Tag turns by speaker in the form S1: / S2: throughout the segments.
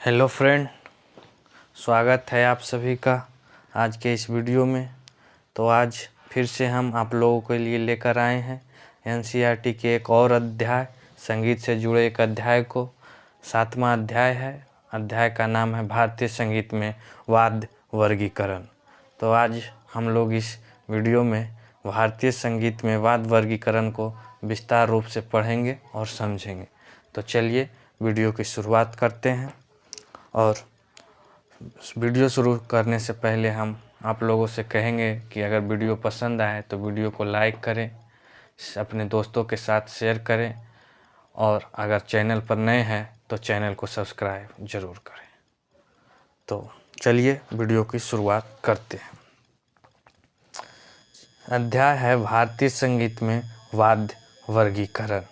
S1: Hello friend, स्वागत है आप सभी का आज के इस वीडियो में। तो आज फिर से हम आप लोगों के लिए लेकर आए हैं एनसीईआरटी के एक और अध्याय, संगीत से जुड़े एक अध्याय को। 7वां अध्याय है। अध्याय का नाम है भारतीय संगीत में वाद्य वर्गीकरण। तो आज हम लोग इस वीडियो में भारतीय संगीत में वाद्य वर्गीकरण को विस्तार रूप से पढ़ेंगे और समझेंगे। तो चलिए वीडियो की शुरुआत करते हैं। और वीडियो शुरू करने से पहले हम आप लोगों से कहेंगे कि अगर वीडियो पसंद आए तो वीडियो को लाइक करें, अपने दोस्तों के साथ शेयर करें और अगर चैनल पर नए हैं तो चैनल को सब्सक्राइब ज़रूर करें। तो चलिए वीडियो की शुरुआत करते हैं। अध्याय है भारतीय संगीत में वाद्य वर्गीकरण।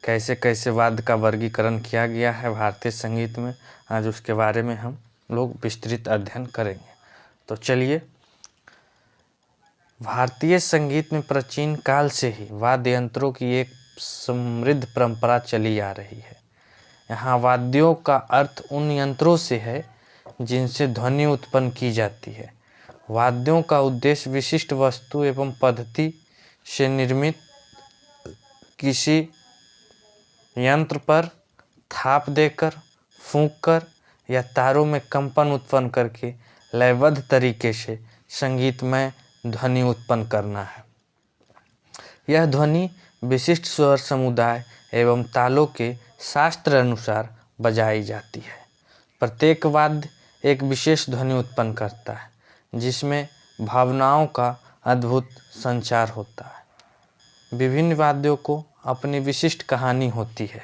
S1: कैसे कैसे वाद्य का वर्गीकरण किया गया है भारतीय संगीत में, आज उसके बारे में हम लोग विस्तृत अध्ययन करेंगे। तो चलिए, भारतीय संगीत में प्राचीन काल से ही वाद्य यंत्रों की एक समृद्ध परंपरा चली आ रही है। यहाँ वाद्यों का अर्थ उन यंत्रों से है जिनसे ध्वनि उत्पन्न की जाती है। वाद्यों का उद्देश्य विशिष्ट वस्तु एवं पद्धति से निर्मित किसी यंत्र पर थाप देकर, फूंककर या तारों में कंपन उत्पन्न करके लयबद्ध तरीके से संगीतमय ध्वनि उत्पन्न करना है। यह ध्वनि विशिष्ट स्वर समुदाय एवं तालों के शास्त्र अनुसार बजाई जाती है। प्रत्येक वाद्य एक विशेष ध्वनि उत्पन्न करता है, जिसमें भावनाओं का अद्भुत संचार होता है। विभिन्न वाद्यों को अपनी विशिष्ट कहानी होती है,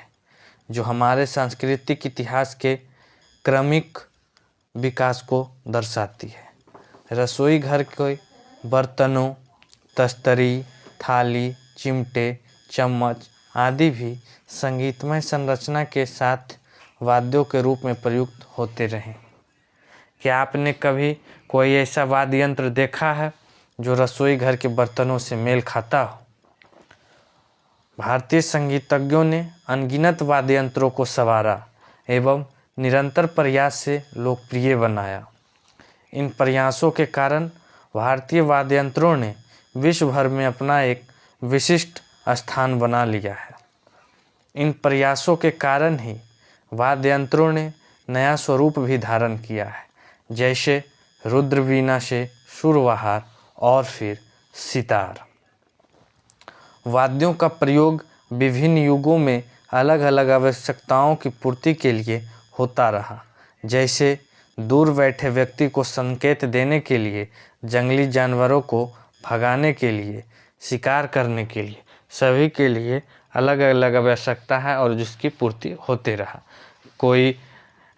S1: जो हमारे सांस्कृतिक इतिहास के क्रमिक विकास को दर्शाती है। रसोई घर के बर्तनों, तस्तरी, थाली, चिमटे, चम्मच आदि भी संगीतमय संरचना के साथ वाद्यों के रूप में प्रयुक्त होते रहे। क्या आपने कभी कोई ऐसा वाद्य यंत्र देखा है जो रसोई घर के बर्तनों से मेल खाता हो? भारतीय संगीतज्ञों ने अनगिनत वाद्य यंत्रों को संवारा एवं निरंतर प्रयास से लोकप्रिय बनाया। इन प्रयासों के कारण भारतीय वाद्य यंत्रों ने विश्व भर में अपना एक विशिष्ट स्थान बना लिया है। इन प्रयासों के कारण ही वाद्य यंत्रों ने नया स्वरूप भी धारण किया है, जैसे रुद्र वीणा से सुरबहार और फिर सितार। वाद्यों का प्रयोग विभिन्न युगों में अलग अलग आवश्यकताओं की पूर्ति के लिए होता रहा, जैसे दूर बैठे व्यक्ति को संकेत देने के लिए, जंगली जानवरों को भगाने के लिए, शिकार करने के लिए, सभी के लिए अलग अलग आवश्यकता है और जिसकी पूर्ति होते रहा। कोई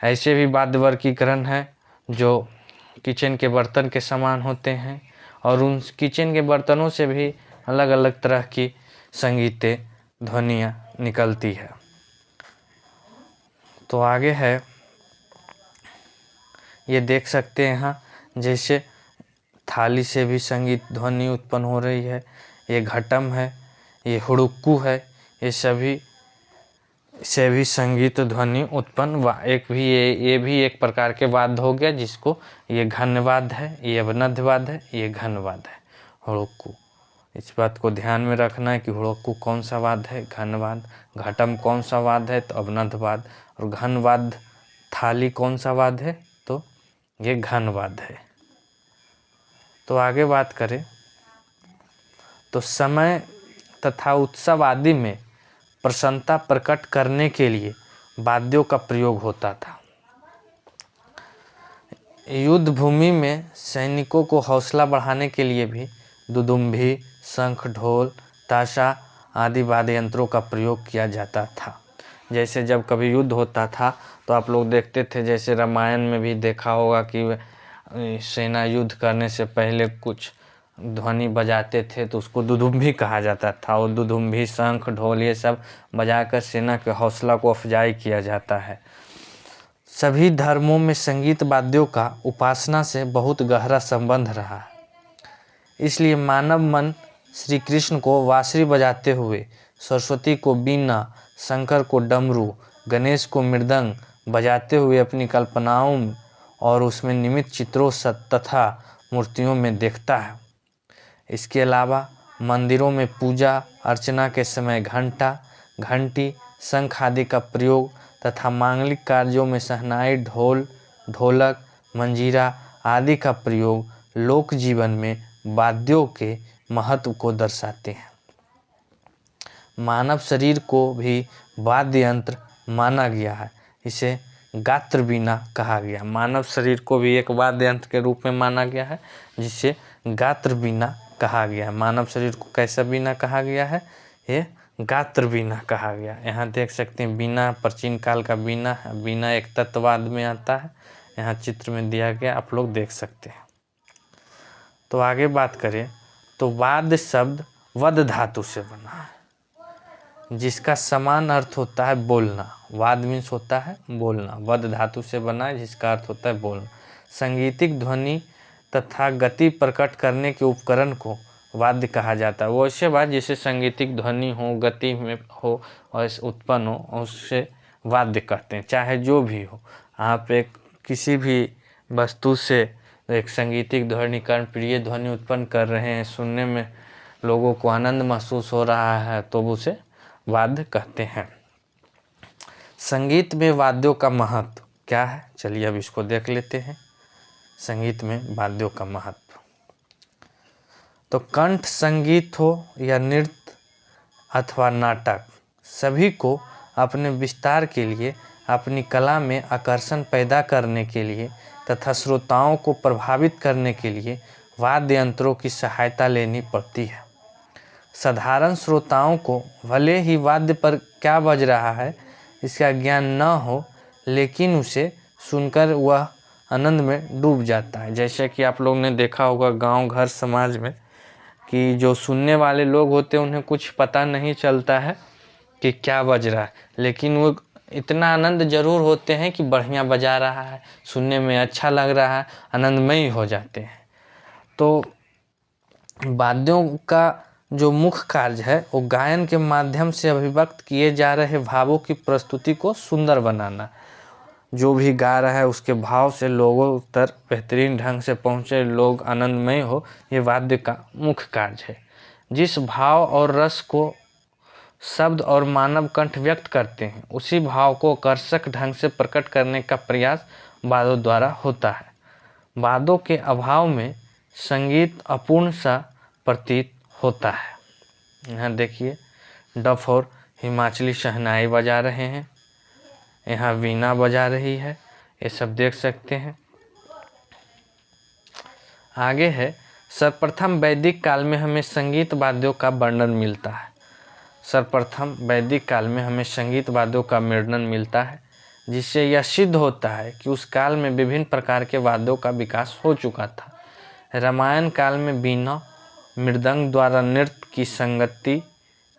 S1: ऐसे भी वाद्य वर्गीकरण है जो किचन के बर्तन के समान होते हैं और उन किचन के बर्तनों से भी अलग अलग तरह की संगीतें, ध्वनियाँ निकलती है। तो आगे है, ये देख सकते हैं यहाँ, जैसे थाली से भी संगीत ध्वनि उत्पन्न हो रही है। ये घटम है, ये हुड़ुक्कू है, ये सभी से भी संगीत ध्वनि उत्पन्न ये भी एक प्रकार के वाद्य हो गया, जिसको ये घन वाद्य है, ये अवनद्य वाद्य है, ये घन वाद्य है हुड़ुक्कू। इस बात को ध्यान में रखना है कि हुड़ुक्कू कौन सा वाद्य है, घन वाद्य। घटम कौन सा वाद्य है, तो अवनद्य वाद्य। और घन वाद्य थाली कौन सा वाद्य है, तो ये घन वाद्य है। तो आगे बात करें तो समय तथा उत्सव आदि में प्रसन्नता प्रकट करने के लिए वाद्यों का प्रयोग होता था। युद्ध भूमि में सैनिकों को हौसला बढ़ाने के लिए भी दुदुम्भी, शंख, ढोल, ताशा आदि वाद्य यंत्रों का प्रयोग किया जाता था। जैसे जब कभी युद्ध होता था तो आप लोग देखते थे, जैसे रामायण में भी देखा होगा कि सेना युद्ध करने से पहले कुछ ध्वनि बजाते थे, तो उसको दुदुम्भी कहा जाता था। और दुदुम्भी, शंख, ढोल ये सब बजाकर सेना के हौसला को अफजाई किया जाता है। सभी धर्मों में संगीत वाद्यों का उपासना से बहुत गहरा संबंध रहा है। इसलिए मानव मन श्री कृष्ण को बांसुरी बजाते हुए, सरस्वती को बीना, शंकर को डमरू, गणेश को मृदंग, बजाते हुए अपनी कल्पनाओं में और उसमें निर्मित चित्रों तथा मूर्तियों में देखता है। इसके अलावा मंदिरों में पूजा अर्चना के समय घंटा, घंटी, शंख आदि का प्रयोग तथा मांगलिक कार्यों में शहनाई, ढोल, ढोलक, मंजीरा आदि का प्रयोग लोक जीवन में वाद्यों के महत्व को दर्शाते हैं। मानव शरीर को भी वाद्य यंत्र माना गया है। इसे गात्र बीना कहा गया। मानव शरीर को भी एक वाद्य यंत्र के रूप में माना गया है, जिसे गात्र बीना कहा गया है। मानव शरीर को कैसा बीना कहा गया है? ये गात्र बीना कहा गया। यहाँ देख सकते हैं बीना प्राचीन काल का बीना है। बीना एक तत्ववाद में आता है, यहाँ चित्र में दिया गया, आप लोग देख सकते हैं। तो आगे बात करें तो वाद्य शब्द वद धातु से बना है, जिसका समान अर्थ होता है बोलना। वाद मीन्स होता है बोलना। वद धातु से बना है, जिसका अर्थ होता है बोलना। संगीतिक ध्वनि तथा गति प्रकट करने के उपकरण को वाद्य कहा जाता है। वो ऐसे बात जैसे संगीतिक ध्वनि हो, गति में हो और उत्पन्न हो, उससे वाद्य कहते हैं। चाहे जो भी हो, आप एक किसी भी वस्तु से एक संगीतिक ध्वनि, कर्णप्रिय ध्वनि उत्पन्न कर रहे हैं, सुनने में लोगों को आनंद महसूस हो रहा है, तो उसे वाद्य कहते हैं। संगीत में वाद्यों का महत्व क्या है? चलिए अब इसको देख लेते हैं। संगीत में वाद्यों का महत्व, तो कंठ संगीत हो या नृत्य अथवा नाटक, सभी को अपने विस्तार के लिए, अपनी कला में आकर्षण पैदा करने के लिए तथा श्रोताओं को प्रभावित करने के लिए वाद्य यंत्रों की सहायता लेनी पड़ती है। साधारण श्रोताओं को भले ही वाद्य पर क्या बज रहा है इसका ज्ञान न हो, लेकिन उसे सुनकर वह आनंद में डूब जाता है। जैसे कि आप लोग ने देखा होगा गांव घर समाज में कि जो सुनने वाले लोग होते हैं उन्हें कुछ पता नहीं चलता है कि क्या बज रहा है, लेकिन वो इतना आनंद जरूर होते हैं कि बढ़िया बजा रहा है, सुनने में अच्छा लग रहा है, आनंदमयी हो जाते हैं। तो वाद्यों का जो मुख्य कार्य है वो गायन के माध्यम से अभिव्यक्त किए जा रहे भावों की प्रस्तुति को सुंदर बनाना। जो भी गा रहा है उसके भाव से लोगों तक बेहतरीन ढंग से पहुँचे, लोग आनंदमय हो, ये वाद्य का मुख्य कार्य है। जिस भाव और रस को शब्द और मानव कंठ व्यक्त करते हैं, उसी भाव को आकर्षक ढंग से प्रकट करने का प्रयास वाद्यों द्वारा होता है। वाद्यों के अभाव में संगीत अपूर्ण सा प्रतीत होता है। यहाँ देखिए डफ और हिमाचली शहनाई बजा रहे हैं, यहाँ वीणा बजा रही है, ये सब देख सकते हैं। आगे है सर्वप्रथम वैदिक काल में हमें संगीत वाद्यों का वर्णन मिलता है। सर्वप्रथम वैदिक काल में हमें संगीत वाद्यों का वर्णन मिलता है, जिससे यह सिद्ध होता है कि उस काल में विभिन्न प्रकार के वाद्यों का विकास हो चुका था। रामायण काल में वीणा, मृदंग द्वारा नृत्य की संगति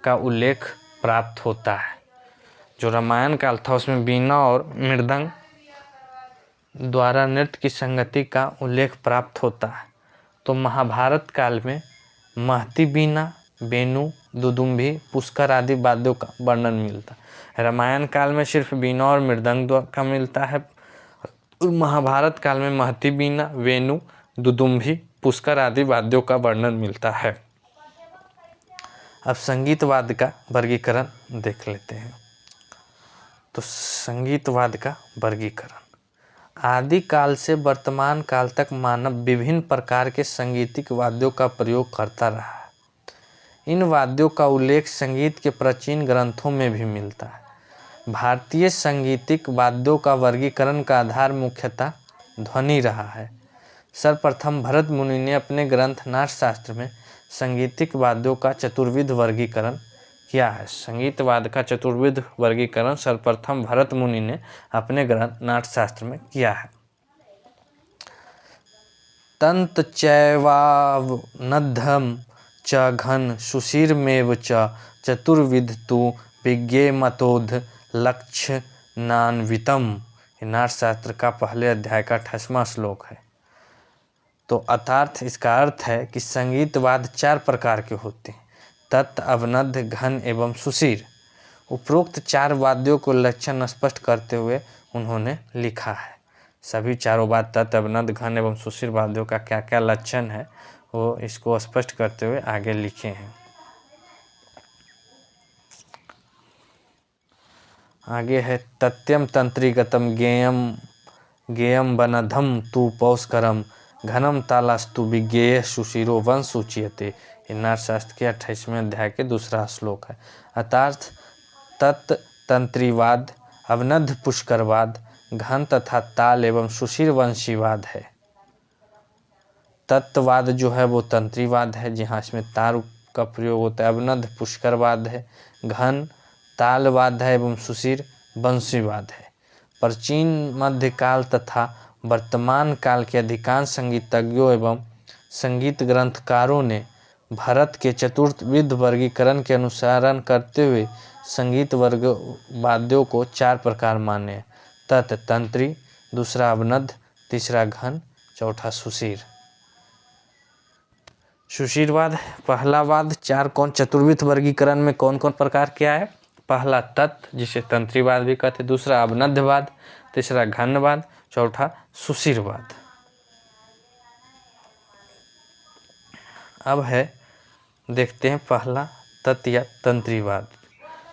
S1: का उल्लेख प्राप्त होता है। जो रामायण काल था उसमें वीणा और मृदंग द्वारा नृत्य की संगति का उल्लेख प्राप्त होता है। तो महाभारत काल में महती वीणा, वेणु, दुदुम्भी, पुष्कर आदि वाद्यों का वर्णन मिलता है। रामायण काल में सिर्फ वीणा और मृदंग का मिलता है। महाभारत काल में महती वीणा, वेणु, दुदुम्भी, पुष्कर आदि वाद्यों का वर्णन मिलता है। अब संगीत वाद्य का वर्गीकरण देख लेते हैं। तो संगीत वाद्य का वर्गीकरण, आदि काल से वर्तमान काल तक मानव विभिन्न प्रकार के संगीतिक वाद्यों का प्रयोग करता रहा है। इन वाद्यों का उल्लेख संगीत के प्राचीन ग्रंथों में भी मिलता है। भारतीय संगीतिक वाद्यों का वर्गीकरण का आधार मुख्यतः ध्वनि रहा है। सर्वप्रथम भरत मुनि ने अपने ग्रंथ नाट्यशास्त्र में संगीतिक वाद्यों का चतुर्विध वर्गीकरण किया है। संगीत वाद्य का चतुर्विध वर्गीकरण सर्वप्रथम भरत मुनि ने अपने ग्रंथ नाट्यशास्त्र में किया है। तंत चैवावनद्धम च घन सुशीरमेव च चतुर्विध तु विज्ञे मतोध लक्षणान्वितम। नाट्यशास्त्र का पहले अध्याय का 28वां श्लोक है। तो अर्थात इसका अर्थ है कि संगीत वाद्य 4 प्रकार के होते हैं, तत्, अवनद्ध, घन एवं सुशीर। उपरोक्त 4 वाद्यों को लक्षण स्पष्ट करते हुए उन्होंने लिखा है। सभी चारों वाद्य तत्, अवनद, घन एवं सुशील वाद्यों का क्या क्या लक्षण है वो इसको स्पष्ट करते हुए आगे लिखे हैं। आगे है तत्यम तंत्रीगतम गेयम गेयम वनधम तु पौष्करम घनम तालास्तु विज्ञेय सुशिरो वंश सूचियते। ये नाट्यशास्त्र के 28वें अध्याय के दूसरा श्लोक है। अर्थात तत् तंत्रीवाद, अवनद्ध पुष्करवाद, घन तथा ताल एवं सुशीर वंशीवाद है। तत्ववाद जो है वो तंत्रीवाद है, जहाँ इसमें तार का प्रयोग होता है। अवनद्ध पुष्करवाद है, घन तालवाद है एवं सुशीर वंशीवाद है। प्राचीन मध्यकाल तथा वर्तमान काल के अधिकांश संगीतज्ञों एवं संगीत ग्रंथकारों ने भरत के चतुर्विध वर्गीकरण के अनुसरण करते हुए संगीत वर्ग वाद्यों को 4 प्रकार माने: तत् तंत्री, दूसरा अवनद्ध, तीसरा घन, चौथा सुशीर। सुशीरवाद पहला वाद 4 कौन चतुर्विध वर्गीकरण में कौन कौन प्रकार क्या है? पहला तत्, जिसे तंत्रीवाद भी कहते, दूसरा अवनद्धवाद, तीसरा घनवाद, चौथा सुशीरवाद। अब है देखते हैं पहला तत् या तंत्रीवाद।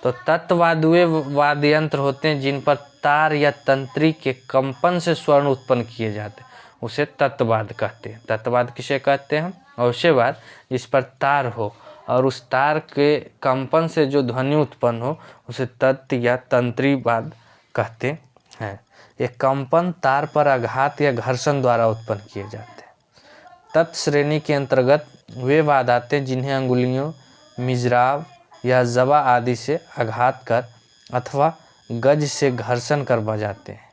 S1: तो तत्वाद वे वाद्य यंत्र होते हैं जिन पर तार या तंत्री के कंपन से स्वर्ण उत्पन्न किए जाते हैं, उसे तत्वाद कहते हैं। तत्वाद किसे कहते हैं? वैसे वाद जिस पर तार हो और उस तार के कंपन से जो ध्वनि उत्पन्न हो उसे तत् या तंत्रीवाद कहते हैं। ये कंपन तार पर आघात या घर्षण द्वारा उत्पन्न किए जाते हैं। तत् श्रेणी के अंतर्गत वे वाद आते हैं जिन्हें अंगुलियों, मिजराव या जवा आदि से आघात कर अथवा गज से घर्षण कर बजाते हैं।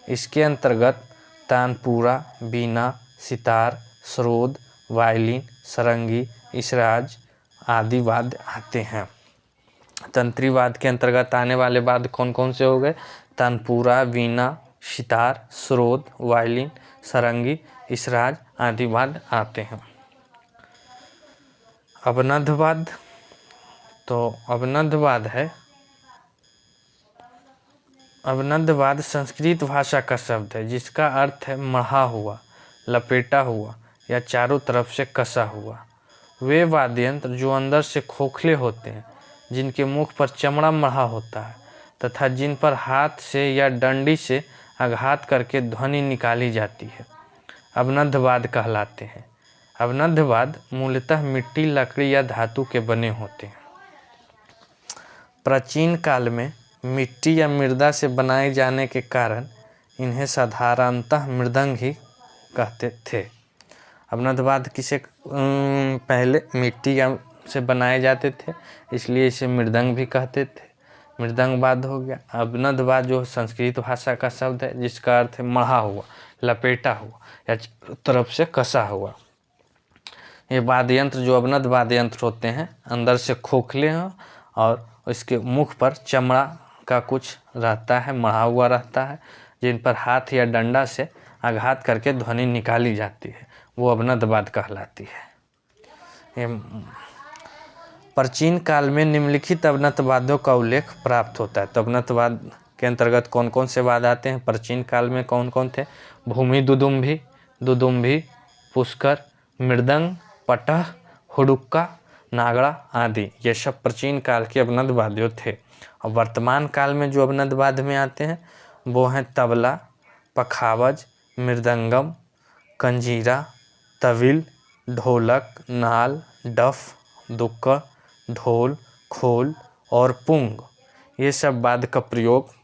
S1: इसके अंतर्गत तानपुरा, बीना, सितार, सरोद, वायलिन, सरंगी, इसराज आदि वाद्य आते हैं। तंत्रीवाद के अंतर्गत आने वाले वाद्य कौन कौन से हो गए? तानपुरा, वीणा, सितार, सरोद, वायलिन, सरंगी, इसराज आदि वाद्य आते हैं। अवनद्धवाद, तो अवनद्धवाद है, अवनद्धवाद संस्कृत भाषा का शब्द है जिसका अर्थ है मढ़ा हुआ, लपेटा हुआ या चारों तरफ से कसा हुआ। वे वाद्य यंत्र जो अंदर से खोखले होते हैं, जिनके मुख पर चमड़ा मढ़ा होता है तथा जिन पर हाथ से या डंडी से आघात करके ध्वनि निकाली जाती है, अवनद्धवाद कहलाते हैं। अवनद्धवाद मूलतः मिट्टी, लकड़ी या धातु के बने होते हैं। प्राचीन काल में मिट्टी या मृदा से बनाए जाने के कारण इन्हें साधारणतः मृदंग ही कहते थे। अवनद्धवाद किसे पहले मिट्टी से बनाए जाते थे, इसलिए इसे मृदंग भी कहते थे। मृदंगवाद हो गया। अवनद्धवाद जो संस्कृत भाषा का शब्द है जिसका अर्थ है मढ़ा हुआ, लपेटा हुआ या तरफ से कसा हुआ। ये वाद्य यंत्र जो अवनद्ध वाद्य यंत्र होते हैं अंदर से खोखले हैं और इसके मुख पर चमड़ा का कुछ रहता है, मढ़ा हुआ रहता है, जिन पर हाथ या डंडा से आघात करके ध्वनि निकाली जाती है, वो अवनद्धवाद कहलाती है। प्राचीन काल में निम्नलिखित अवनद्धवाद्यों का उल्लेख प्राप्त होता है। तो अवनद्धवाद के अंतर्गत कौन कौन से वाद्य आते हैं? प्राचीन काल में कौन कौन थे? भूमि दुदुम्भी, दुदुम्भी, पुष्कर, मृदंग, पटह, हुड़ुक्का, नागड़ा आदि, ये सब प्राचीन काल के अवनद्ध वाद्य थे। और वर्तमान काल में जो अवनद्ध वाद्य में आते हैं वो हैं तबला, पखावज, मृदंगम, कंजीरा, तविल, ढोलक, नाल, डफ, दुक्कड़, ढोल, खोल और पुंग। ये सब वाद्य का प्रयोग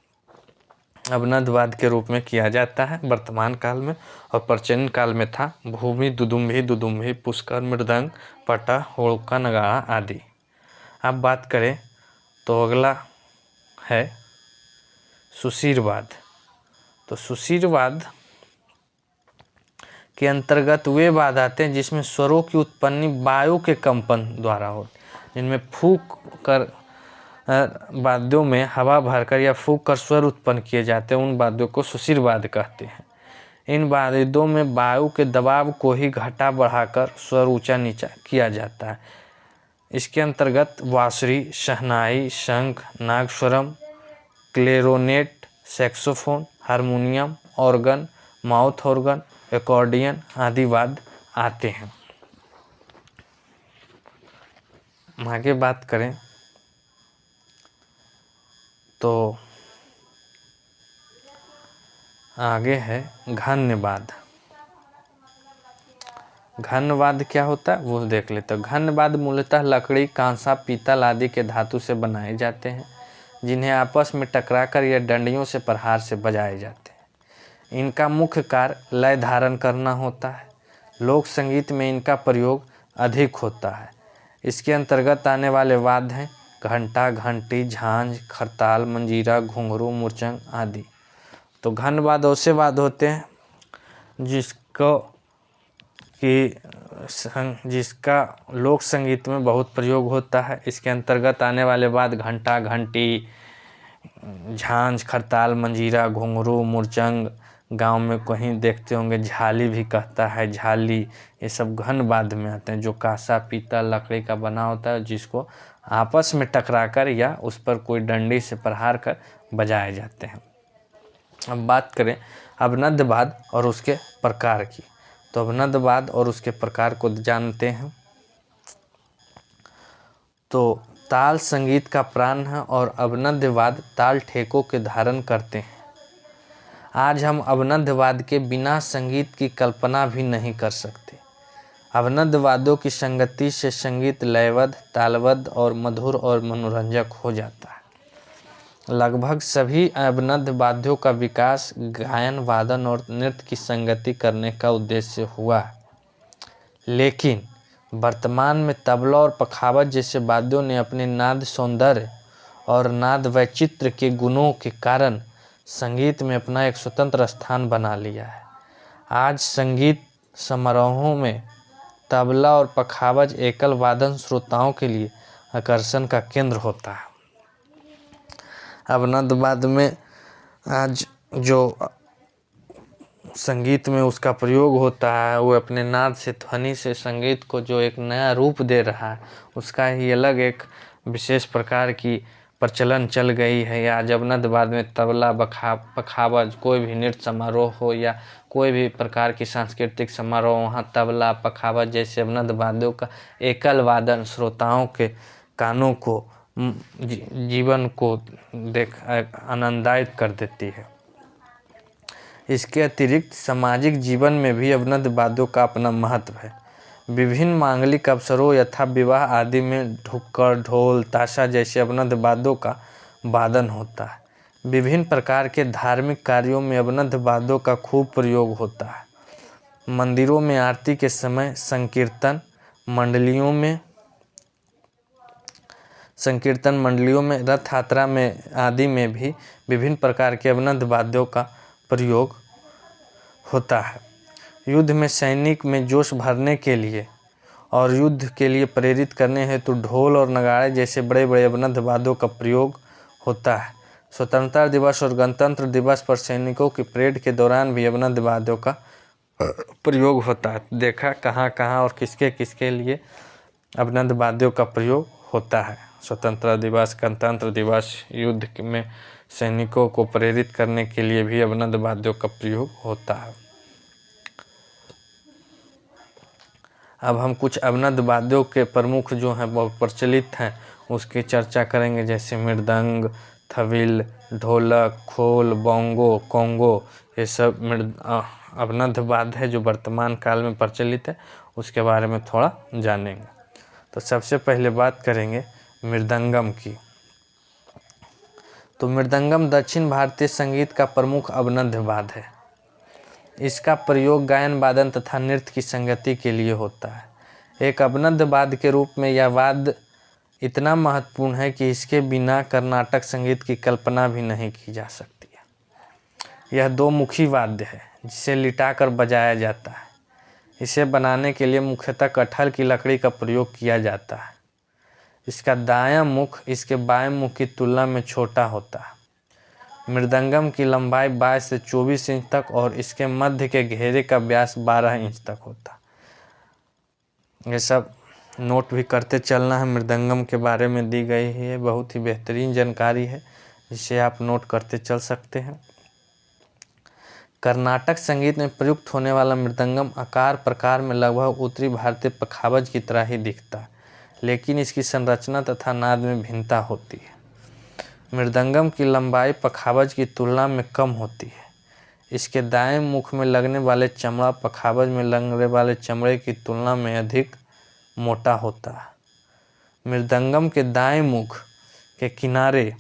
S1: अवनद्ध वाद्य के रूप में किया जाता है वर्तमान काल में। और प्राचीन काल में था भूमि, दुदुम्भी, पुष्कर, मृदंग, पटह, हुड़ुक्का, नगाड़ा आदि। अब बात करें तो अगला है सुशीरवाद। तो सुशीरवाद के अंतर्गत वे वाद्य आते हैं जिसमें स्वरों की उत्पत्ति वायु के कंपन द्वारा होती, जिनमें फूंक कर वाद्यों में हवा भरकर या फूंक कर स्वर उत्पन्न किए जाते हैं, उन वाद्यों को सुशीरवाद कहते हैं। इन वाद्यों में वायु के दबाव को ही घटा बढ़ाकर स्वर ऊंचा नीचा किया जाता है। इसके अंतर्गत बांसुरी, शहनाई, शंख, नागस्वरम, clarinet, saxophone, harmonium, organ, mouth organ, accordion आदि वाद्य आते हैं। आगे बात करें तो आगे है घन्यवाद। घन्यवाद क्या होता है वो देख लेते हैं। घन्यवाद मूलतः लकड़ी, कांसा, पीतल आदि के धातु से बनाए जाते हैं, जिन्हें आपस में टकराकर या डंडियों से प्रहार से बजाए जाते हैं। इनका मुख्य कार्य लय धारण करना होता है। लोक संगीत में इनका प्रयोग अधिक होता है। इसके अंतर्गत आने वाले वाद्य हैं घंटा, घंटी, झांझ, खरताल, मंजीरा, घुंघरू, मुरचंग आदि। तो घन्यवाद ऐसे वाद्य होते हैं जिसका लोक संगीत में बहुत प्रयोग होता है। इसके अंतर्गत आने वाले वाद्य घंटा, घंटी, झांझ, खरताल, मंजीरा, घुंघरू, मुरचंग, गांव में कहीं देखते होंगे झाली भी कहता है, झाली, ये सब घन्यवाद्य में आते हैं, जो कांसा, पीतल, लकड़ी का बना होता है, जिसको आपस में टकराकर या उस पर कोई डंडी से प्रहार कर बजाए जाते हैं। अब बात करें अवनद्यवाद और उसके प्रकार की, तो अवनद्यवाद और उसके प्रकार को जानते हैं। तो ताल संगीत का प्राण है और अवनद्यवाद ताल ठेकों के धारण करते हैं। आज हम अवनद्यवाद के बिना संगीत की कल्पना भी नहीं कर सकते। अवनद्यवादों की संगति से संगीत लयबद्ध, तालबद्ध और मधुर और मनोरंजक हो जाता है। लगभग सभी अवनद्य वाद्यों का विकास गायन, वादन और नृत्य की संगति करने का उद्देश्य हुआ, लेकिन वर्तमान में तबला और पखावज जैसे वाद्यों ने अपने नाद सौंदर्य और नाद वैचित्र्य के गुणों के कारण संगीत में अपना एक स्वतंत्र स्थान बना लिया है। आज संगीत समारोहों में तबला और पखावज एकल वादन श्रोताओं के लिए आकर्षण का केंद्र होता है। अवनद्यवाद में आज जो संगीत में उसका प्रयोग होता है वो अपने नाद से, ध्वनि से संगीत को जो एक नया रूप दे रहा है, उसका ही अलग एक विशेष प्रकार की प्रचलन चल गई है। आज अवनद्यवाद में तबला, पखावज, कोई भी नृत्य समारोह हो या कोई भी प्रकार की सांस्कृतिक समारोह, वहाँ तबला, पखावज जैसे अवनद्य वाद्यों का एकल वादन श्रोताओं के कानों को, जीवन को आनंदायित कर देती है। इसके अतिरिक्त सामाजिक जीवन में भी अवनद्य वाद्यों का अपना महत्व है। विभिन्न मांगलिक अवसरों यथा विवाह आदि में ढुक्कड़, ढोल, ताशा जैसे अवनद्य वाद्यों का वादन होता है। विभिन्न प्रकार के धार्मिक कार्यों में अवनद्य वाद्यों का खूब प्रयोग होता है। मंदिरों में आरती के समय संकीर्तन मंडलियों में, रथ यात्रा में आदि में भी विभिन्न प्रकार के अवनद्य वाद्यों का प्रयोग होता है। युद्ध में सैनिक में जोश भरने के लिए और युद्ध के लिए प्रेरित करने हेतु ढोल और नगाड़े जैसे बड़े बड़े अवनद्य वाद्यों का प्रयोग होता है। स्वतंत्रता दिवस और गणतंत्र दिवस पर सैनिकों की परेड के दौरान भी अवनद्य वाद्यों का प्रयोग होता है। देखा कहाँ कहाँ और किसके किसके लिए अवनद्य वाद्यों का प्रयोग होता है। स्वतंत्रता दिवस, गणतंत्र दिवस, युद्ध में सैनिकों को प्रेरित करने के लिए भी अवनद्य वाद्यों का प्रयोग होता है। अब हम कुछ अवनद्य वाद्यों के प्रमुख जो हैं बहुत प्रचलित हैं उसकी चर्चा करेंगे, जैसे मृदंग, थविल, ढोलक, खोल, बोंगो, कोंगो, ये सब अवनद्य वाद्य है जो वर्तमान काल में प्रचलित है, उसके बारे में थोड़ा जानेंगे। तो सबसे पहले बात करेंगे मृदंगम की। तो मृदंगम दक्षिण भारतीय संगीत का प्रमुख अवनद्य वाद्य है। इसका प्रयोग गायन, वादन तथा नृत्य की संगति के लिए होता है। एक अवनद्य वाद्य के रूप में यह वाद्य इतना महत्वपूर्ण है कि इसके बिना कर्नाटक संगीत की कल्पना भी नहीं की जा सकती है। यह दो मुखी वाद्य है जिसे लिटाकर बजाया जाता है। इसे बनाने के लिए मुख्यतः कटहल की लकड़ी का प्रयोग किया जाता है। इसका दायां मुख इसके बाएं मुख की तुलना में छोटा होता है। मृदंगम की लंबाई 22 से 24 इंच तक और इसके मध्य के घेरे का व्यास 12 इंच तक होता है। ये सब नोट भी करते चलना है। मृदंगम के बारे में दी गई है, बहुत ही बेहतरीन जानकारी है, जिसे आप नोट करते चल सकते हैं। कर्नाटक संगीत में प्रयुक्त होने वाला मृदंगम आकार प्रकार में लगभग उत्तरी भारतीय पखावज की तरह ही दिखता है, लेकिन इसकी संरचना तथा नाद में भिन्नता होती है। मृदंगम की लंबाई पखावज की तुलना में कम होती है। इसके दाएं मुख में लगने वाले चमड़ा पखावज में लगने वाले चमड़े की तुलना में अधिक मोटा होता है। मृदंगम के दाएं मुख के किनारे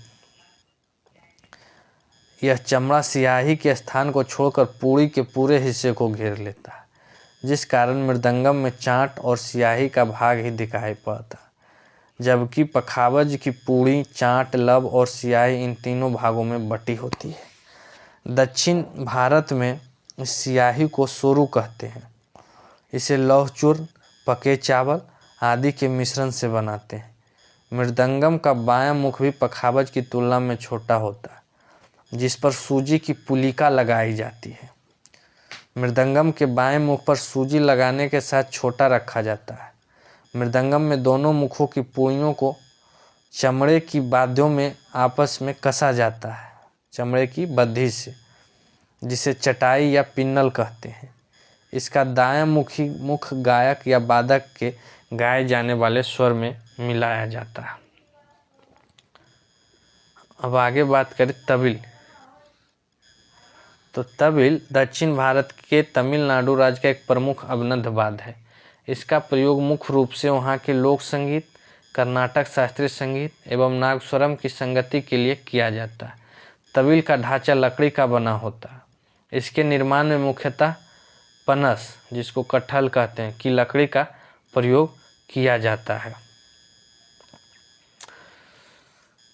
S1: यह चमड़ा सियाही के स्थान को छोड़कर पूरी के पूरे हिस्से को घेर लेता है, जिस कारण मृदंगम में चाट और सियाही का भाग ही दिखाई पड़ता है, जबकि पखावज की पूड़ी, चाट, लब और सियाही इन तीनों भागों में बटी होती है। दक्षिण भारत में इस सियाही को सोरू कहते हैं। इसे लौह चूर्ण, पके चावल आदि के मिश्रण से बनाते हैं। मृदंगम का बायां मुख भी पखावज की तुलना में छोटा होता है, जिस पर सूजी की पुलिका लगाई जाती है। मृदंगम के बाएं मुख पर सूजी लगाने के साथ छोटा रखा जाता है। मृदंगम में दोनों मुखों की पुड़ियों को चमड़े की बाधियों में आपस में कसा जाता है, चमड़े की बद्धी से, जिसे चटाई या पिन्नल कहते हैं। इसका दायां मुख गायक या वादक के गाए जाने वाले स्वर में मिलाया जाता है। अब आगे बात करें तविल। तो तविल दक्षिण भारत के तमिलनाडु राज्य का एक प्रमुख अवनद्ध वाद्य है। इसका प्रयोग मुख्य रूप से वहाँ के लोक संगीत, कर्नाटक शास्त्रीय संगीत एवं नागस्वरम की संगति के लिए किया जाता है। तविल का ढांचा लकड़ी का बना होता है। इसके निर्माण में मुख्यतः पनस, जिसको कटहल कहते हैं, की लकड़ी का प्रयोग किया जाता है।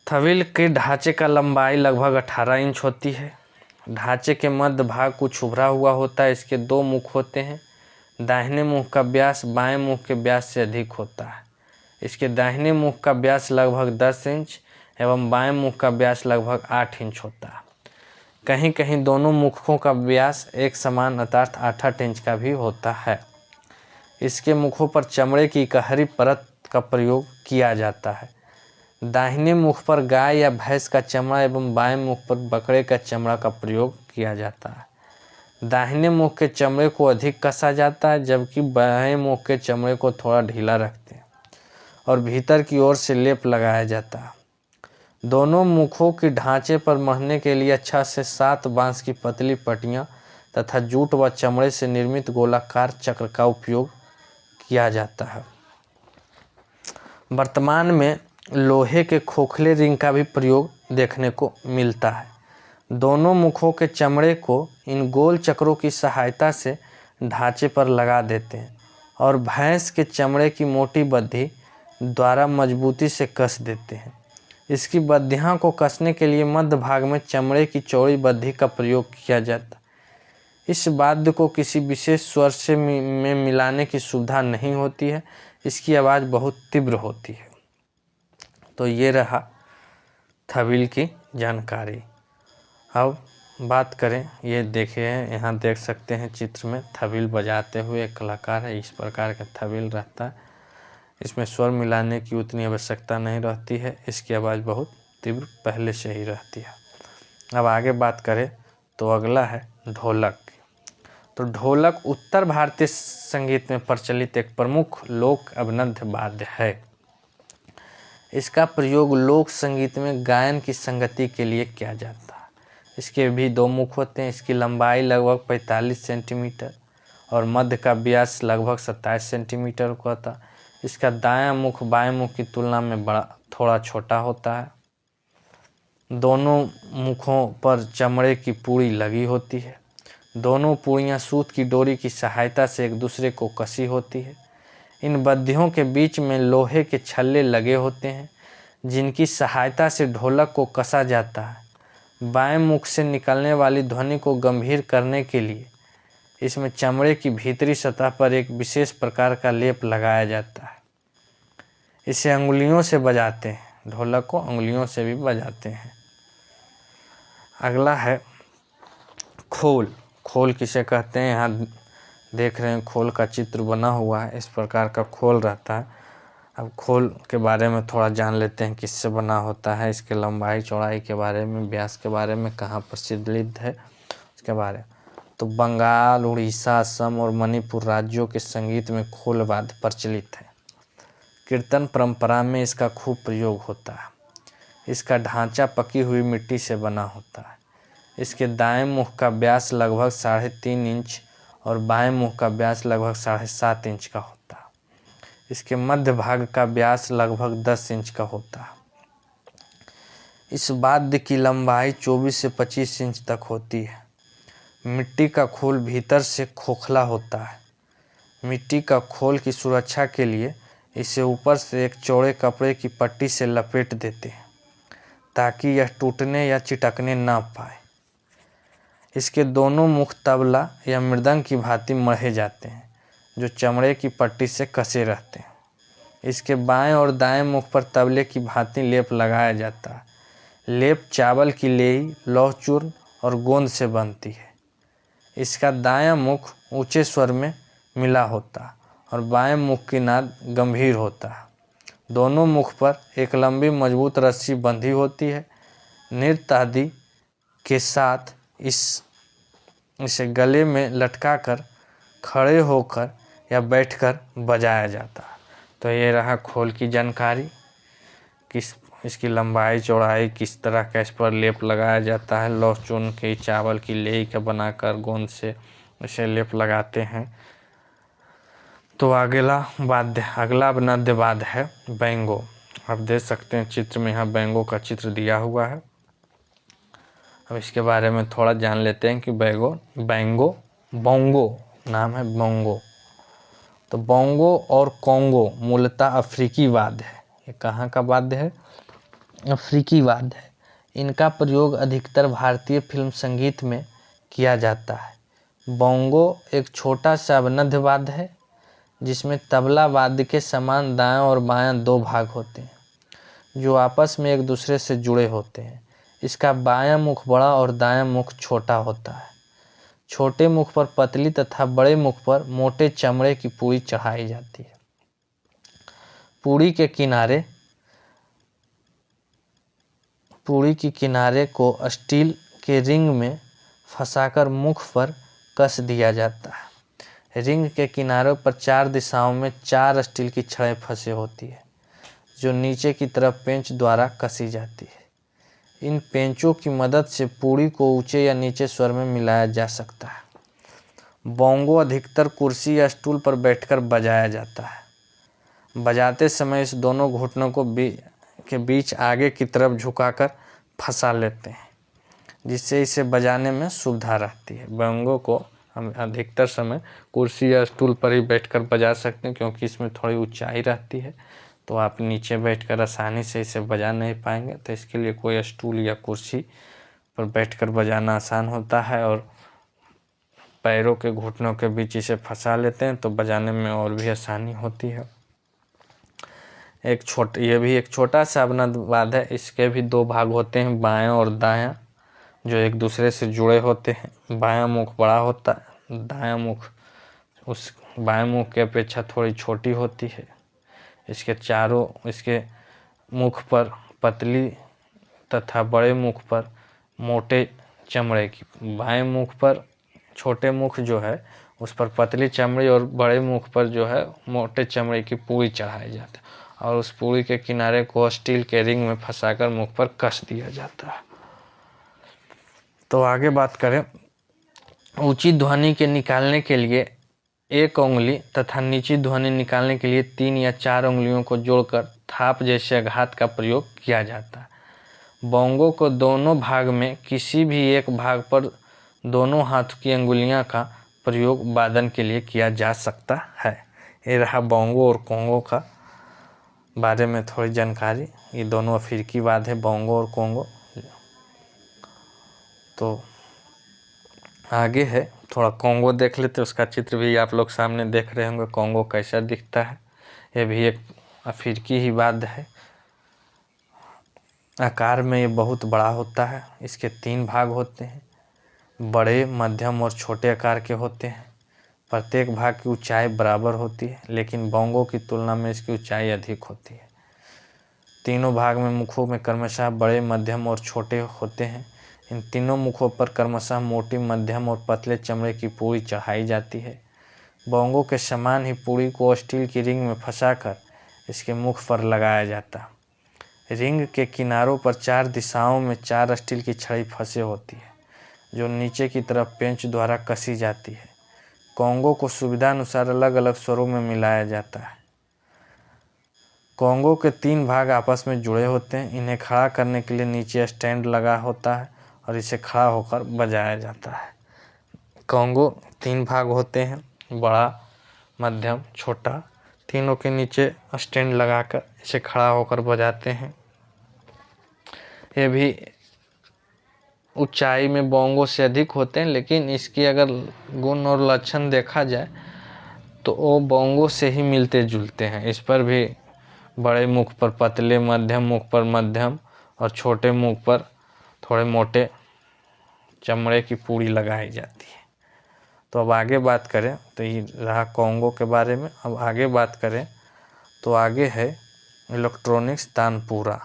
S1: तविल के ढांचे का लंबाई लगभग 18 इंच होती है। ढांचे के मध्य भाग कुछ उभरा हुआ होता है। इसके दो मुख होते हैं। दाहिने मुख का व्यास बाएं मुख के व्यास से अधिक होता है। इसके दाहिने मुख का व्यास लगभग 10 इंच एवं बाएं मुख का व्यास लगभग 8 इंच होता है। कहीं कहीं दोनों मुखों का व्यास एक समान अर्थात 8-8 इंच का भी होता है। इसके मुखों पर चमड़े की गहरी परत का प्रयोग किया जाता है। दाहिने मुख पर गाय या भैंस का चमड़ा एवं बाएं मुख पर बकरे का चमड़ा का प्रयोग किया जाता है। दाहिने मुख के चमड़े को अधिक कसा जाता है, जबकि बाएं मुख के चमड़े को थोड़ा ढीला रखते हैं और भीतर की ओर से लेप लगाया जाता है। दोनों मुखों के ढांचे पर महने के लिए 6 से 7 बांस की पतली पट्टियां तथा जूट व चमड़े से निर्मित गोलाकार चक्र का उपयोग किया जाता है। वर्तमान में लोहे के खोखले रिंग का भी प्रयोग देखने को मिलता है। दोनों मुखों के चमड़े को इन गोल चक्रों की सहायता से ढांचे पर लगा देते हैं और भैंस के चमड़े की मोटी बद्धी द्वारा मजबूती से कस देते हैं। इसकी बद्धियां को कसने के लिए मध्य भाग में चमड़े की चौड़ी बद्धी का प्रयोग किया जाता है। इस वाद्य को किसी विशेष स्वर से में मिलाने की सुविधा नहीं होती है। इसकी आवाज़ बहुत तीव्र होती है। तो ये रहा तविल की जानकारी। अब बात करें, ये देखिए यहाँ देख सकते हैं चित्र में तविल बजाते हुए एक कलाकार है। इस प्रकार का तविल रहता है। इसमें स्वर मिलाने की उतनी आवश्यकता नहीं रहती है। इसकी आवाज़ बहुत तीव्र पहले से ही रहती है। अब आगे बात करें तो अगला है ढोलक। तो ढोलक उत्तर भारतीय संगीत में प्रचलित एक प्रमुख लोक अवनद्ध वाद्य है। इसका प्रयोग लोक संगीत में गायन की संगति के लिए किया जाता है। इसके भी 2 मुख होते हैं। इसकी लंबाई लगभग 45 सेंटीमीटर और मध्य का व्यास लगभग 27 सेंटीमीटर का होता है। इसका दायां मुख बाएं मुख की तुलना में थोड़ा छोटा होता है। दोनों मुखों पर चमड़े की पूड़ी लगी होती है। दोनों पूड़ियाँ सूत की डोरी की सहायता से एक दूसरे को कसी होती है। इन बद्धियों के बीच में लोहे के छल्ले लगे होते हैं, जिनकी सहायता से ढोलक को कसा जाता है। बाएं मुख से निकलने वाली ध्वनि को गंभीर करने के लिए इसमें चमड़े की भीतरी सतह पर एक विशेष प्रकार का लेप लगाया जाता है। इसे अंगुलियों से बजाते हैं। ढोलक को अंगुलियों से भी बजाते हैं। अगला है खोल। खोल किसे कहते हैं? यहाँ देख रहे हैं खोल का चित्र बना हुआ है। इस प्रकार का खोल रहता है। अब खोल के बारे में थोड़ा जान लेते हैं, किससे बना होता है, इसके लंबाई चौड़ाई के बारे में, व्यास के बारे में, कहाँ प्रचलित है इसके बारे में। तो बंगाल, उड़ीसा, असम और मणिपुर राज्यों के संगीत में खोल वाद्य प्रचलित है। कीर्तन परंपरा में इसका खूब प्रयोग होता है। इसका ढांचा पकी हुई मिट्टी से बना होता है। इसके दाएं मुख का व्यास लगभग 3.5 इंच और बाएं मुख का व्यास लगभग 7.5 इंच का होता है। इसके मध्य भाग का व्यास लगभग 10 इंच का होता है। इस वाद्य की लंबाई 24 से 25 इंच तक होती है। मिट्टी का खोल भीतर से खोखला होता है। मिट्टी का खोल की सुरक्षा के लिए इसे ऊपर से एक चौड़े कपड़े की पट्टी से लपेट देते हैं ताकि यह टूटने या चिटकने ना पाए। इसके दोनों मुख तबला या मृदंग की भांति मढ़े जाते हैं जो चमड़े की पट्टी से कसे रहते हैं। इसके बाएं और दाएं मुख पर तबले की भांति लेप लगाया जाता है। लेप चावल की लेई, लौह चूर्ण और गोंद से बनती है। इसका दायां मुख ऊंचे स्वर में मिला होता है और बाएं मुख की नाद गंभीर होता है। दोनों मुख पर एक लंबी मजबूत रस्सी बंधी होती है। नृत्य आदि के साथ इसे गले में लटकाकर, खड़े होकर या बैठकर बजाया जाता है। तो ये रहा खोल की जानकारी। इसकी लंबाई चौड़ाई, किस तरह का इस पर लेप लगाया जाता है। लौह चूर्ण के चावल की लेई का बनाकर गोंद से इसे लेप लगाते हैं। तो अगला वाद्य वाद्य है बैंगो। आप देख सकते हैं चित्र में, यहाँ बैंगो का चित्र दिया हुआ है। अब इसके बारे में थोड़ा जान लेते हैं कि बोंगो नाम है, बोंगो। तो बोंगो और कोंगो मूलतः अफ्रीकी वाद्य है। ये कहाँ का वाद्य है? अफ्रीकी वाद्य है। इनका प्रयोग अधिकतर भारतीय फिल्म संगीत में किया जाता है। बोंगो एक छोटा सा अवनद्य वाद्य है जिसमें तबला वाद्य के समान दायां और बायां 2 भाग होते हैं जो आपस में एक दूसरे से जुड़े होते हैं। इसका बायां मुख बड़ा और दायां मुख छोटा होता है। छोटे मुख पर पतली तथा बड़े मुख पर मोटे चमड़े की पूड़ी चढ़ाई जाती है। पूड़ी की किनारे को स्टील के रिंग में फंसाकर मुख पर कस दिया जाता है। रिंग के किनारों पर 4 दिशाओं में 4 स्टील की छड़ें फंसे होती है जो नीचे की तरफ पेंच द्वारा कसी जाती है। इन पेंचों की मदद से पूड़ी को ऊंचे या नीचे स्वर में मिलाया जा सकता है। बोंगो अधिकतर कुर्सी या स्टूल पर बैठकर बजाया जाता है। बजाते समय इस दोनों घुटनों के बीच आगे की तरफ झुकाकर फंसा लेते हैं जिससे इसे बजाने में सुविधा रहती है। बोंगो को हम अधिकतर समय कुर्सी या स्टूल पर ही बैठकर बजा सकते हैं क्योंकि इसमें थोड़ी ऊंचाई रहती है, तो आप नीचे बैठकर आसानी से इसे बजा नहीं पाएंगे। तो इसके लिए कोई स्टूल या कुर्सी पर बैठकर बजाना आसान होता है और पैरों के घुटनों के बीच इसे फंसा लेते हैं तो बजाने में और भी आसानी होती है। ये भी एक छोटा सा अवनद्य वाद्य है। इसके भी 2 भाग होते हैं, बायां और दायां, जो एक दूसरे से जुड़े होते हैं। बायां मुख बड़ा होता है, दायां मुख उस बाएं मुख की अपेक्षा थोड़ी छोटी होती है। इसके मुख पर पतली तथा बड़े मुख पर मोटे चमड़े की, बाएं मुख पर छोटे मुख जो है उस पर पतली चमड़ी और बड़े मुख पर जो है मोटे चमड़े की पूड़ी चढ़ाई जाती है और उस पूड़ी के किनारे को स्टील के रिंग में फंसाकर मुख पर कस दिया जाता है। तो आगे बात करें, ऊंची ध्वनि के निकालने के लिए 1 उंगली तथा नीची ध्वनि निकालने के लिए 3 या 4 उंगलियों को जोड़कर थाप जैसे आघात का प्रयोग किया जाता है। बोंगो को दोनों भाग में किसी भी एक भाग पर दोनों हाथ की अंगुलियां का प्रयोग वादन के लिए किया जा सकता है। ये रहा बोंगो और कोंगो का बारे में थोड़ी जानकारी। ये दोनों अफ्रीकी वाद्य है, बोंगो और कोंगो। तो आगे है थोड़ा कोंगो देख लेते, उसका चित्र भी आप लोग सामने देख रहे होंगे कोंगो कैसा दिखता है। ये भी एक अफ्रीकी ही वाद्य है। आकार में ये बहुत बड़ा होता है। इसके 3 भाग होते हैं, बड़े, मध्यम और छोटे आकार के होते हैं। प्रत्येक भाग की ऊंचाई बराबर होती है, लेकिन बोंगो की तुलना में इसकी ऊंचाई अधिक होती है। तीनों भाग में मुखों में क्रमशः बड़े, मध्यम और छोटे होते हैं। इन तीनों मुखों पर क्रमशः मोटी, मध्यम और पतले चमड़े की पूरी चढ़ाई जाती है। बोंगो के समान ही पूरी को स्टील की रिंग में फंसाकर इसके मुख पर लगाया जाता। रिंग के किनारों पर 4 दिशाओं में 4 स्टील की छड़ी फंसे होती है, जो नीचे की तरफ पेंच द्वारा कसी जाती है। कोंगो को सुविधानुसार अलग अलग स्वरों में मिलाया जाता है। कोंगो के 3 भाग आपस में जुड़े होते हैं। इन्हें खड़ा करने के लिए नीचे स्टैंड लगा होता है और इसे खड़ा होकर बजाया जाता है। कोंगो 3 भाग होते हैं, बड़ा, मध्यम, छोटा। तीनों के नीचे स्टैंड लगाकर इसे खड़ा होकर बजाते हैं। ये भी ऊंचाई में बोंगो से अधिक होते हैं, लेकिन इसकी अगर गुण और लक्षण देखा जाए तो वो बोंगो से ही मिलते जुलते हैं। इस पर भी बड़े मुख पर पतले, मध्यम मुख पर मध्यम और छोटे मुख पर थोड़े मोटे चमड़े की पूड़ी लगाई जाती है। तो अब आगे बात करें तो ये रहा कोंगो के बारे में। अब आगे बात करें तो आगे है इलेक्ट्रॉनिक्स तानपूरा।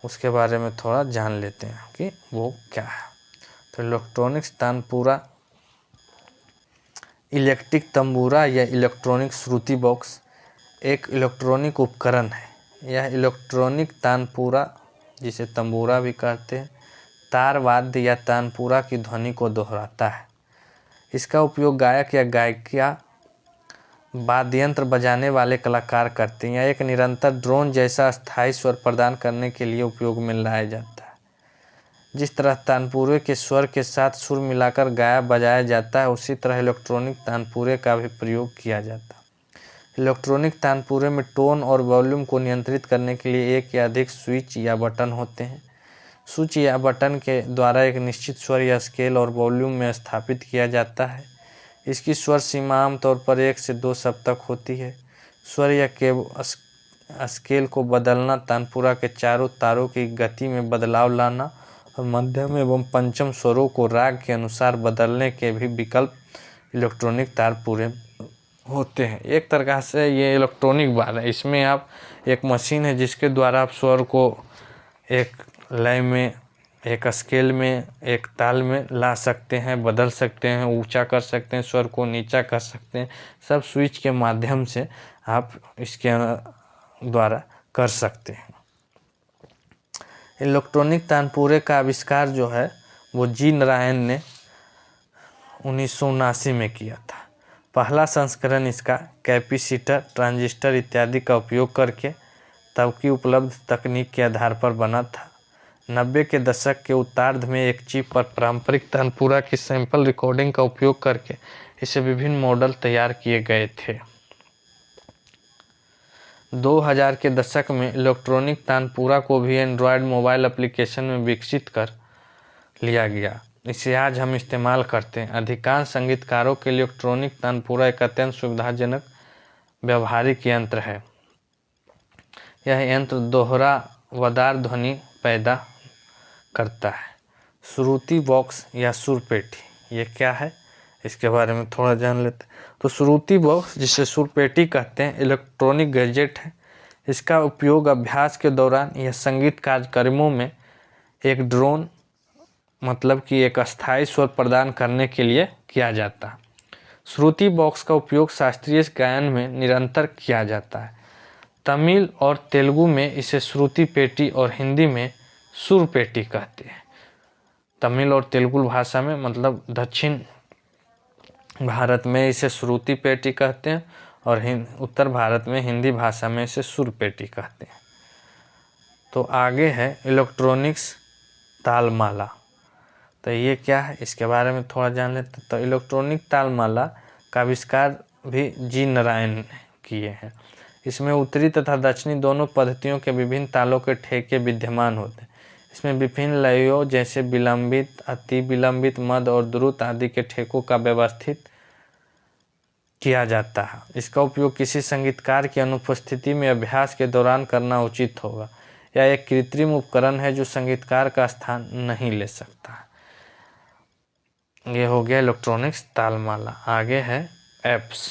S1: उसके बारे में थोड़ा जान लेते हैं कि वो क्या है। तो इलेक्ट्रॉनिक्स तानपूरा इलेक्ट्रिक तंबूरा या इलेक्ट्रॉनिक श्रुति बॉक्स एक इलेक्ट्रॉनिक उपकरण है। यह इलेक्ट्रॉनिक तानपूरा, जिसे तंबूरा भी कहते हैं, तार वाद्य या तानपूरा की ध्वनि को दोहराता है। इसका उपयोग गायक या गायिका, वाद्य यंत्र बजाने वाले कलाकार करते हैं। यह एक निरंतर ड्रोन जैसा स्थायी स्वर प्रदान करने के लिए उपयोग में लाया जाता है। जिस तरह तानपूरे के स्वर के साथ सुर मिलाकर गाया बजाया जाता है, उसी तरह इलेक्ट्रॉनिक तानपूरे का भी प्रयोग किया जाता है। इलेक्ट्रॉनिक तानपूरे में टोन और वॉल्यूम को नियंत्रित करने के लिए एक या अधिक स्विच या बटन होते हैं। स्विच या बटन के द्वारा एक निश्चित स्वर या स्केल और वॉल्यूम में स्थापित किया जाता है। इसकी स्वर सीमा आमतौर पर 1 से 2 सप्तक होती है। स्वर या स्केल को बदलना, तानपूरा के चारों तारों की गति में बदलाव लाना और मध्यम एवं पंचम स्वरों को राग के अनुसार बदलने के भी विकल्प इलेक्ट्रॉनिक तानपूरे होते हैं। एक तरह से ये इलेक्ट्रॉनिक बार है। इसमें आप एक मशीन है जिसके द्वारा आप स्वर को एक लय में, एक स्केल में, एक ताल में ला सकते हैं, बदल सकते हैं, ऊंचा कर सकते हैं, स्वर को नीचा कर सकते हैं। सब स्विच के माध्यम से आप इसके द्वारा कर सकते हैं। इलेक्ट्रॉनिक तानपूरे का आविष्कार जो है वो जी नारायण ने 1979 में किया था। पहला संस्करण इसका कैपेसिटर, ट्रांजिस्टर इत्यादि का उपयोग करके तब की उपलब्ध तकनीक के आधार पर बना था। 90 के दशक के उत्तरार्ध में एक चिप पर पारंपरिक तानपूरा की सैंपल रिकॉर्डिंग का उपयोग करके इसे विभिन्न मॉडल तैयार किए गए थे। 2000 के दशक में इलेक्ट्रॉनिक तानपूरा को भी एंड्रॉयड मोबाइल एप्लीकेशन में विकसित कर लिया गया। इसे आज हम इस्तेमाल करते हैं। अधिकांश संगीतकारों के लिए इलेक्ट्रॉनिक तानपूरा एक अत्यंत सुविधाजनक व्यवहारिक यंत्र है। यह यंत्र दोहरावदार ध्वनि पैदा करता है। श्रुति बॉक्स या सुरपेटी, ये क्या है इसके बारे में थोड़ा जान लेते हैं। तो श्रुति बॉक्स, जिसे सुरपेटी कहते हैं, इलेक्ट्रॉनिक गैजेट है। इसका उपयोग अभ्यास के दौरान या संगीत कार्यक्रमों में एक ड्रोन, मतलब कि एक अस्थायी स्वर प्रदान करने के लिए किया जाता है। श्रुति बॉक्स का उपयोग शास्त्रीय गायन में निरंतर किया जाता है। तमिल और तेलुगु में इसे श्रुति पेटी और हिंदी में सुर पेटी कहते हैं। तमिल और तेलुगु भाषा में, मतलब दक्षिण भारत में इसे श्रुति पेटी कहते हैं और उत्तर भारत में हिंदी भाषा में इसे सुर पेटी कहते हैं। तो आगे है इलेक्ट्रॉनिक्स तालमाला। तो ये क्या है इसके बारे में थोड़ा जान लेते हैं। तो इलेक्ट्रॉनिक तालमाला का आविष्कार भी जी नारायण ने किए हैं। इसमें उत्तरी तथा दक्षिणी दोनों पद्धतियों के विभिन्न तालों के ठेके विद्यमान होते हैं। इसमें विभिन्न लयों जैसे विलंबित, अति विलंबित, मध्य और द्रुत आदि के ठेकों का व्यवस्थित किया जाता है। इसका उपयोग किसी संगीतकार की अनुपस्थिति में अभ्यास के दौरान करना उचित होगा। यह एक कृत्रिम उपकरण है जो संगीतकार का स्थान नहीं ले सकता। ये हो गया इलेक्ट्रॉनिक्स तालमाला। आगे है ऐप्स।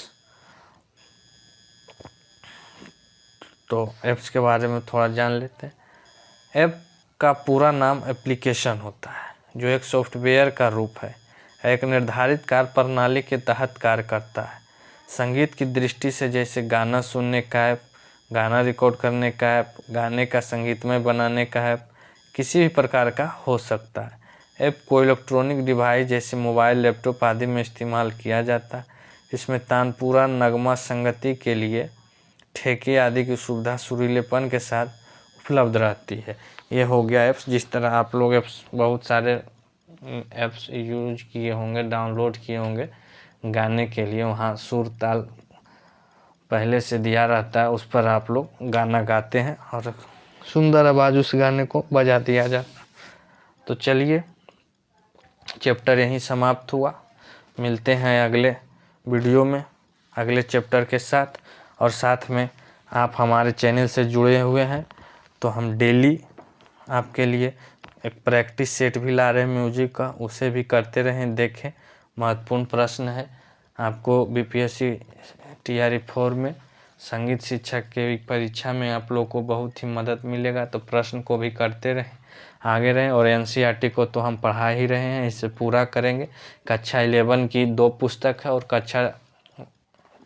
S1: तो ऐप्स के बारे में थोड़ा जान लेते हैं। ऐप का पूरा नाम एप्लीकेशन होता है, जो एक सॉफ्टवेयर का रूप है, एक निर्धारित कार्य प्रणाली के तहत कार्य करता है। संगीत की दृष्टि से जैसे गाना सुनने का ऐप, गाना रिकॉर्ड करने का ऐप, गाने का संगीतमय बनाने का ऐप, किसी भी प्रकार का हो सकता है। ऐप को इलेक्ट्रॉनिक डिवाइस जैसे मोबाइल, लैपटॉप आदि में इस्तेमाल किया जाता है। इसमें तानपुरा, नगमा, संगति के लिए ठेके आदि की सुविधा सुरीलेपन के साथ उपलब्ध रहती है। ये हो गया ऐप्स। जिस तरह आप लोग ऐप्स बहुत सारे ऐप्स यूज किए होंगे, डाउनलोड किए होंगे गाने के लिए, वहाँ सुर ताल पहले से दिया रहता है, उस पर आप लोग गाना गाते हैं और सुंदर आवाज़ उस गाने को बजा दिया जाता। तो चलिए, चैप्टर यहीं समाप्त हुआ। मिलते हैं अगले वीडियो में अगले चैप्टर के साथ। और साथ में आप हमारे चैनल से जुड़े हुए हैं तो हम डेली आपके लिए एक प्रैक्टिस सेट भी ला रहे हैं म्यूजिक का, उसे भी करते रहें, देखें। महत्वपूर्ण प्रश्न है। आपको बीपीएससी टीआरई 4 में संगीत शिक्षक के परीक्षा में आप लोग को बहुत ही मदद मिलेगा। तो प्रश्न को भी करते रहें, आगे रहें। और एनसीईआरटी को तो हम पढ़ा ही रहे हैं, इसे पूरा करेंगे। कक्षा 11 की 2 पुस्तक है और कक्षा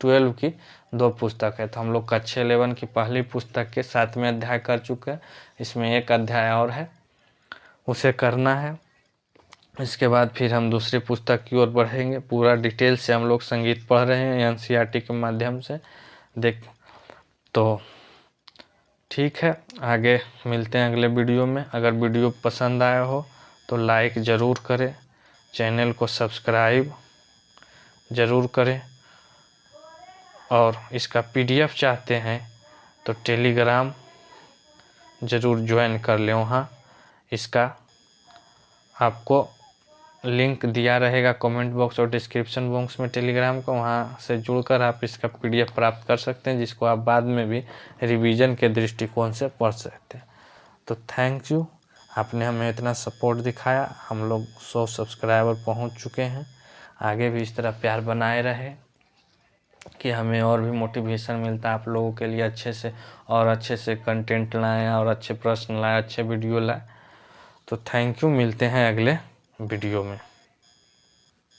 S1: 12 की 2 पुस्तक है। तो हम लोग कक्षा 11 की पहली पुस्तक के 7वें अध्याय कर चुके हैं। इसमें एक अध्याय और है, उसे करना है। इसके बाद फिर हम दूसरी पुस्तक की ओर बढ़ेंगे। पूरा डिटेल से हम लोग संगीत पढ़ रहे हैं एनसीईआरटी के माध्यम से। तो ठीक है, आगे मिलते हैं अगले वीडियो में। अगर वीडियो पसंद आया हो तो लाइक ज़रूर करें, चैनल को सब्सक्राइब ज़रूर करें। और इसका पीडीएफ चाहते हैं तो टेलीग्राम ज़रूर ज्वाइन कर लें। वहाँ इसका आपको लिंक दिया रहेगा कमेंट बॉक्स और डिस्क्रिप्शन बॉक्स में टेलीग्राम का, वहाँ से जुड़कर आप इसका पीडीएफ प्राप्त कर सकते हैं, जिसको आप बाद में भी रिवीजन के दृष्टिकोण से पढ़ सकते हैं। तो थैंक यू, आपने हमें इतना सपोर्ट दिखाया। हम लोग 100 सब्सक्राइबर पहुँच चुके हैं। आगे भी इस तरह प्यार बनाए रहे कि हमें और भी मोटिवेशन मिलता है आप लोगों के लिए, अच्छे से कंटेंट लाएं और अच्छे प्रश्न लाएं, अच्छे वीडियो लाएं। तो थैंक यू, मिलते हैं अगले वीडियो में।